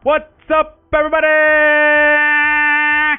What's up, everybody?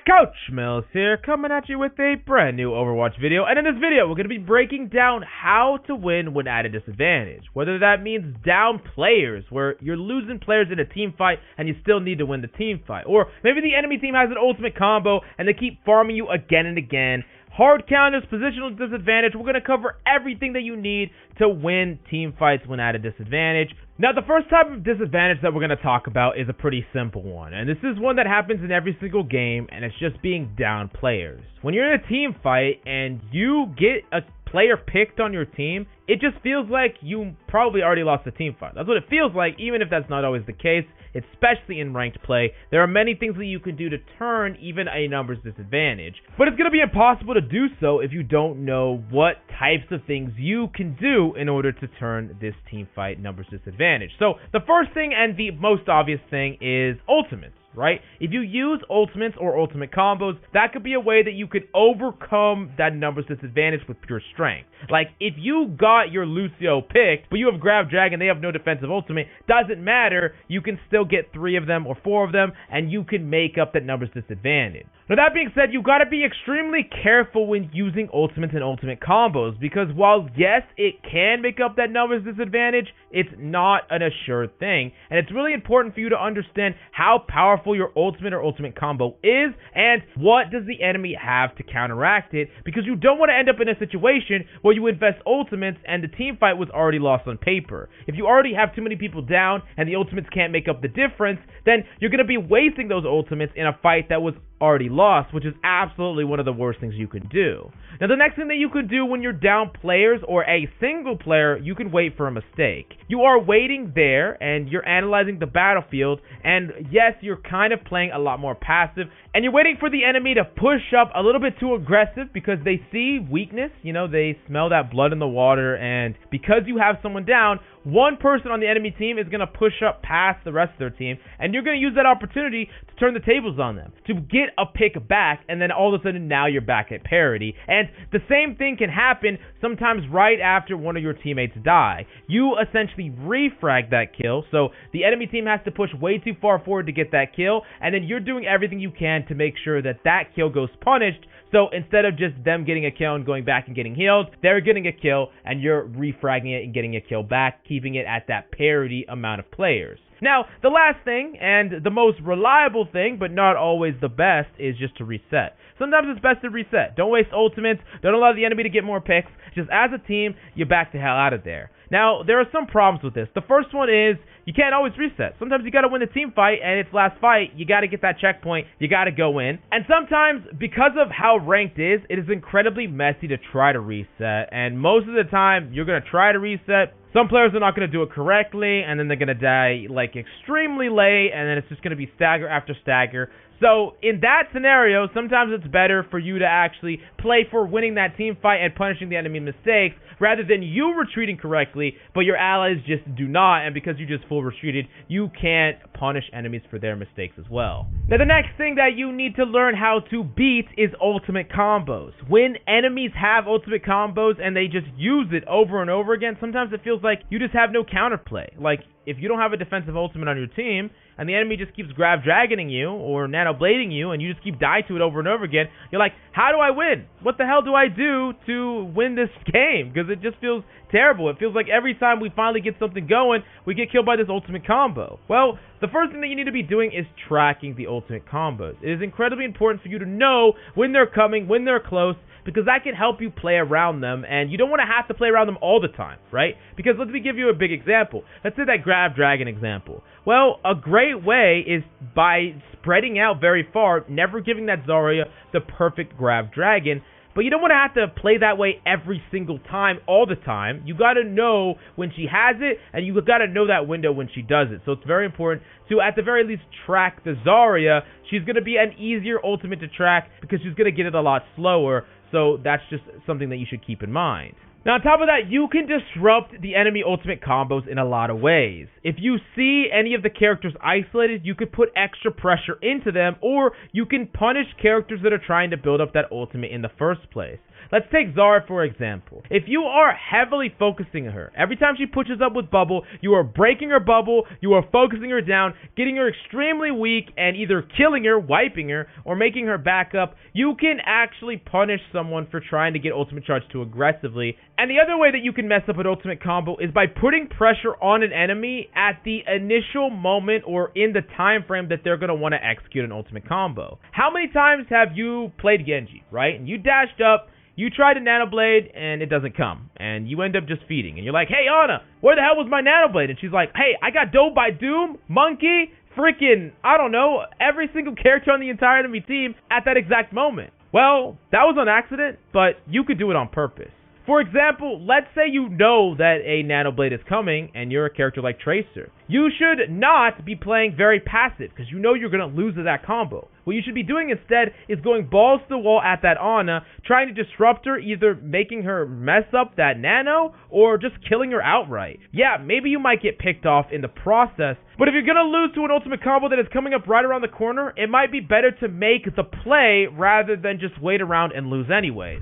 Coach Mills here, coming at you with a brand new Overwatch video. And in this video, we're going to be breaking down how to win when at a disadvantage. Whether that means down players, where you're losing players in a team fight and you still need to win the team fight. Or maybe the enemy team has an ultimate combo and they keep farming you again and again. Hard counters, positional disadvantage. We're going to cover everything that you need to win team fights when at a disadvantage. Now, the first type of disadvantage that we're going to talk about is a pretty simple one. And this is one that happens in every single game, and it's just being down players. When you're in a team fight and you get a player picked on your team, it just feels like you probably already lost the team fight. That's what it feels like, even if that's not always the case, especially in ranked play. There are many things that you can do to turn even a numbers disadvantage, but it's going to be impossible to do so if you don't know what types of things you can do in order to turn this team fight numbers disadvantage. So the first thing and the most obvious thing is ultimates. Right? If you use ultimates or ultimate combos, that could be a way that you could overcome that numbers disadvantage with pure strength. Like, if you got your Lucio picked, but you have Grab Dragon, they have no defensive ultimate, doesn't matter, you can still get 3 of them or 4 of them, and you can make up that numbers disadvantage. Now, that being said, you gotta be extremely careful when using ultimates and ultimate combos, because while, yes, it can make up that numbers disadvantage, it's not an assured thing, and it's really important for you to understand how powerful your ultimate or ultimate combo is, and what does the enemy have to counteract it, because you don't want to end up in a situation where you invest ultimates and the team fight was already lost on paper. If you already have too many people down and the ultimates can't make up the difference, then you're going to be wasting those ultimates in a fight that was already lost, which is absolutely one of the worst things you can do. Now, the next thing that you can do when you're down players or a single player, you can wait for a mistake. You are waiting there and you're analyzing the battlefield, and yes, you're kind of playing a lot more passive, and you're waiting for the enemy to push up a little bit too aggressive because they see weakness, they smell that blood in the water, and because you have someone down, one person on the enemy team is going to push up past the rest of their team, and you're going to use that opportunity to turn the tables on them, to get a pick back, and then all of a sudden now you're back at parity. And the same thing can happen sometimes right after one of your teammates die. You essentially refrag that kill, so the enemy team has to push way too far forward to get that kill, and then you're doing everything you can to make sure that that kill goes punished. So instead of just them getting a kill and going back and getting healed, they're getting a kill and you're refragging it and getting a kill back, keeping it at that parity amount of players. Now, the last thing, and the most reliable thing, but not always the best, is just to reset. Sometimes it's best to reset. Don't waste ultimates. Don't allow the enemy to get more picks. Just as a team, you back the hell out of there. Now, there are some problems with this. The first one is you can't always reset. Sometimes you got to win the team fight, and it's last fight. You got to get that checkpoint. You got to go in. And sometimes, because of how ranked is, it is incredibly messy to try to reset. And most of the time, you're going to try to reset. Some players are not going to do it correctly, and then they're going to die like extremely late, and then it's just going to be stagger after stagger. So in that scenario, sometimes it's better for you to actually play for winning that team fight and punishing the enemy mistakes, rather than you retreating correctly, but your allies just do not, and because you just full retreated, you can't punish enemies for their mistakes as well. Now, the next thing that you need to learn how to beat is ultimate combos. When enemies have ultimate combos and they just use it over and over again, sometimes it feels like you just have no counterplay. Like, if you don't have a defensive ultimate on your team, and the enemy just keeps Grab Dragoning you, or Nano Blading you, and you just keep dying to it over and over again, you're like, how do I win? What the hell do I do to win this game? Because it just feels terrible. It feels like every time we finally get something going, we get killed by this ultimate combo. Well, the first thing that you need to be doing is tracking the ultimate combos. It is incredibly important for you to know when they're coming, when they're close, because that can help you play around them, and you don't want to have to play around them all the time, right? Because let me give you a big example. Let's say that Grab Dragon example. Well, a great way is by spreading out very far, never giving that Zarya the perfect Grab Dragon. But you don't want to have to play that way every single time, all the time. You got to know when she has it, and you got to know that window when she does it. So it's very important to, at the very least, track the Zarya. She's going to be an easier ultimate to track because she's going to get it a lot slower. So that's just something that you should keep in mind. Now, on top of that, you can disrupt the enemy ultimate combos in a lot of ways. If you see any of the characters isolated, you could put extra pressure into them, or you can punish characters that are trying to build up that ultimate in the first place. Let's take Zara for example. If you are heavily focusing her, every time she pushes up with bubble, you are breaking her bubble, you are focusing her down, getting her extremely weak, and either killing her, wiping her, or making her back up, you can actually punish someone for trying to get ultimate charge too aggressively. And the other way that you can mess up an ultimate combo is by putting pressure on an enemy at the initial moment or in the time frame that they're going to want to execute an ultimate combo. How many times have you played Genji, right? And you dashed up, you tried a Nano Blade, and it doesn't come. And you end up just feeding. And you're like, hey, Ana, where the hell was my Nano Blade? And she's like, hey, I got dove by Doom, Monkey, freaking, I don't know, every single character on the entire enemy team at that exact moment. Well, that was on accident, but you could do it on purpose. For example, let's say you know that a Nano Blade is coming and you're a character like Tracer. You should not be playing very passive because you know you're going to lose to that combo. What you should be doing instead is going balls to the wall at that Ana, trying to disrupt her, either making her mess up that Nano or just killing her outright. Yeah, maybe you might get picked off in the process, but if you're going to lose to an ultimate combo that is coming up right around the corner, it might be better to make the play rather than just wait around and lose anyways.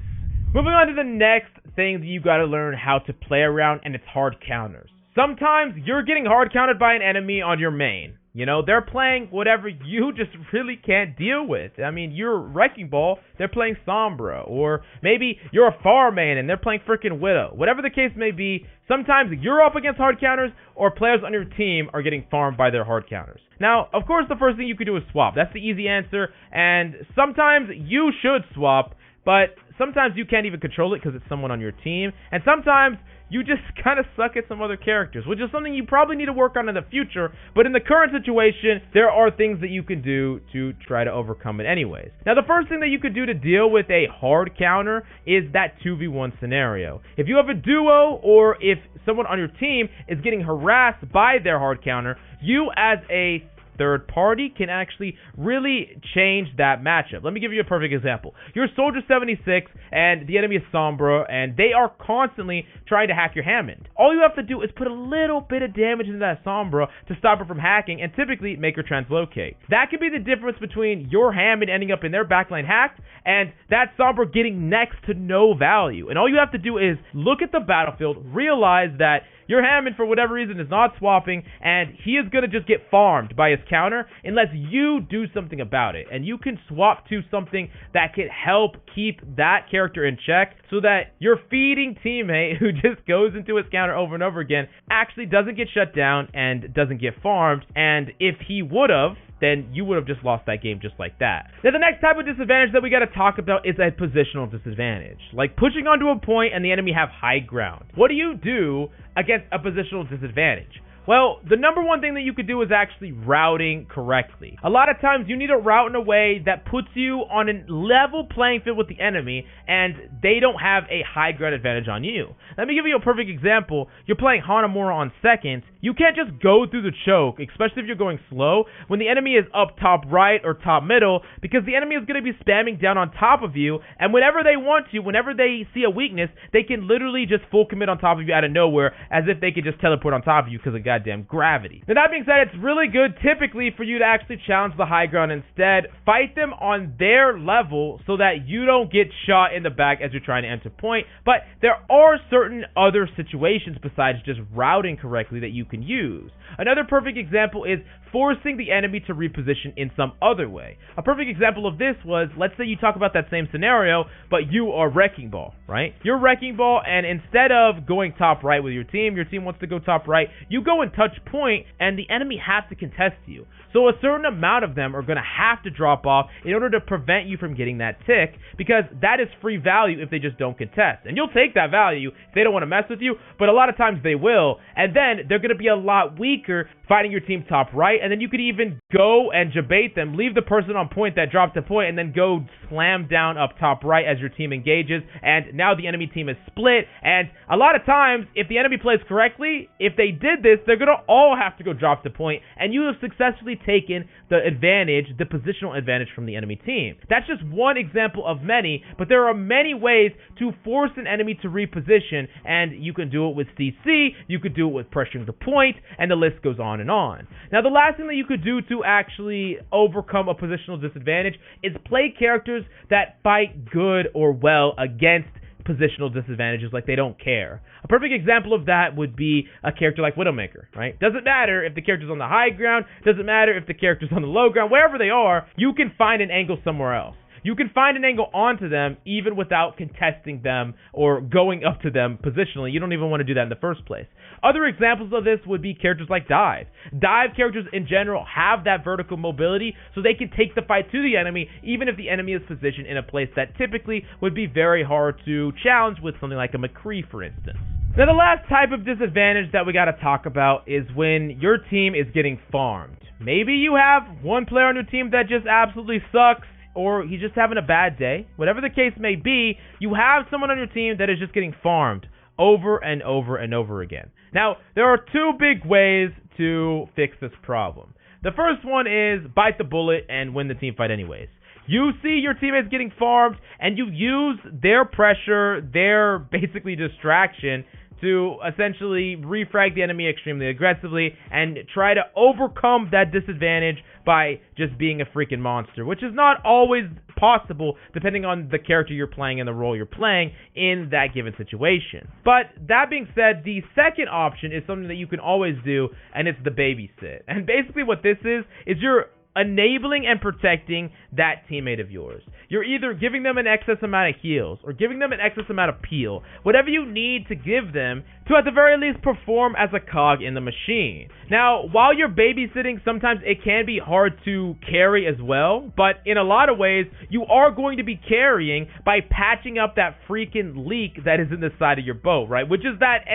Moving on to the next thing that you got to learn how to play around, and it's hard counters. Sometimes you're getting hard countered by an enemy on your main. You know, they're playing whatever you just really can't deal with. I mean, you're Wrecking Ball, they're playing Sombra. Or maybe you're a Pharah main and they're playing freaking Widow. Whatever the case may be, sometimes you're up against hard counters or players on your team are getting farmed by their hard counters. Now, of course, the first thing you could do is swap. That's the easy answer. And sometimes you should swap, but sometimes you can't even control it because it's someone on your team. And sometimes you just kind of suck at some other characters, which is something you probably need to work on in the future. But in the current situation, there are things that you can do to try to overcome it anyways. Now, the first thing that you could do to deal with a hard counter is that 2v1 scenario. If you have a duo or if someone on your team is getting harassed by their hard counter, you as a third party can actually really change that matchup. Let me give you a perfect example. You're Soldier 76 and the enemy is Sombra and they are constantly trying to hack your Hammond. All you have to do is put a little bit of damage into that Sombra to stop her from hacking and typically make her translocate. That could be the difference between your Hammond ending up in their backline hacked and that Sombra getting next to no value. And all you have to do is look at the battlefield, realize that your Hammond, for whatever reason, is not swapping, and he is going to just get farmed by his counter unless you do something about it. And you can swap to something that can help keep that character in check so that your feeding teammate who just goes into his counter over and over again actually doesn't get shut down and doesn't get farmed. And if he would have, then you would have just lost that game just like that. Now, the next type of disadvantage that we got to talk about is a positional disadvantage. Like pushing onto a point and the enemy have high ground. What do you do against a positional disadvantage? Well, the number one thing that you could do is actually routing correctly. A lot of times you need to route in a way that puts you on a level playing field with the enemy and they don't have a high ground advantage on you. Let me give you a perfect example. You're playing Hanamura on second. You can't just go through the choke, especially if you're going slow, when the enemy is up top right or top middle, because the enemy is going to be spamming down on top of you, and whenever they want to, whenever they see a weakness, they can literally just full commit on top of you out of nowhere, as if they could just teleport on top of you because of goddamn gravity. Now, that being said, it's really good typically for you to actually challenge the high ground instead. Fight them on their level so that you don't get shot in the back as you're trying to enter point, but there are certain other situations besides just routing correctly that you can use. Another perfect example is forcing the enemy to reposition in some other way. A perfect example of this was, let's say you talk about that same scenario, but you are Wrecking Ball, right? You're Wrecking Ball, and instead of going top right with your team wants to go top right, you go and touch point, and the enemy has to contest you. So a certain amount of them are going to have to drop off in order to prevent you from getting that tick, because that is free value if they just don't contest. And you'll take that value if they don't want to mess with you, but a lot of times they will, and then they're going to be a lot weaker fighting your team top right, and then you could even go and jabate them, leave the person on point that dropped a point, and then go slam down up top right as your team engages, and now the enemy team is split. And a lot of times, if the enemy plays correctly, if they did this, they're going to all have to go drop the point, and you have successfully taken the advantage, the positional advantage from the enemy team. That's just one example of many, but there are many ways to force an enemy to reposition, and you can do it with CC, you could do it with pressuring the point, and the list goes on and on. Now, the last thing that you could do to actually overcome a positional disadvantage is play characters that fight good or well against positional disadvantages, like they don't care. A perfect example of that would be a character like Widowmaker, right? Doesn't matter if the character's on the high ground, doesn't matter if the character's on the low ground, wherever they are, you can find an angle somewhere else. You can find an angle onto them even without contesting them or going up to them positionally. You don't even want to do that in the first place. Other examples of this would be characters like Dive. Dive characters in general have that vertical mobility, so they can take the fight to the enemy even if the enemy is positioned in a place that typically would be very hard to challenge with something like a McCree, for instance. Now, the last type of disadvantage that we got to talk about is when your team is getting farmed. Maybe you have one player on your team that just absolutely sucks, or he's just having a bad day. Whatever the case may be, you have someone on your team that is just getting farmed over and over and over again. Now, there are two big ways to fix this problem. The first one is bite the bullet and win the team fight anyways. You see your teammates getting farmed, and you use their pressure, their basically distraction, to essentially refrag the enemy extremely aggressively and try to overcome that disadvantage by just being a freaking monster, which is not always possible depending on the character you're playing and the role you're playing in that given situation. But that being said, the second option is something that you can always do, and it's the babysit. And basically what this is you're enabling and protecting that teammate of yours. You're either giving them an excess amount of heals or giving them an excess amount of peel, whatever you need to give them to at the very least perform as a cog in the machine. Now, while you're babysitting, sometimes it can be hard to carry as well, but in a lot of ways, you are going to be carrying by patching up that freaking leak that is in the side of your boat, right? Which is that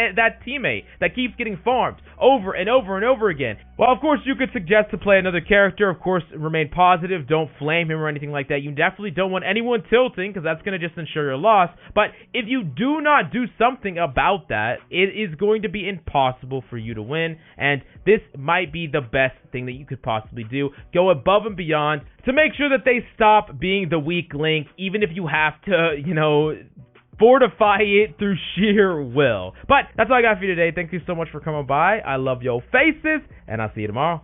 teammate that keeps getting farmed over and over and over again. Well, of course, you could suggest to play another character. Of course, remain positive. Don't flame him or anything like that. You definitely don't want anyone tilting because that's going to just ensure your loss. But if you do not do something about that, it is going to be impossible for you to win. And this might be the best thing that you could possibly do. Go above and beyond to make sure that they stop being the weak link, even if you have to, fortify it through sheer will. But that's all I got for you today. Thank you so much for coming by. I love your faces, and I'll see you tomorrow.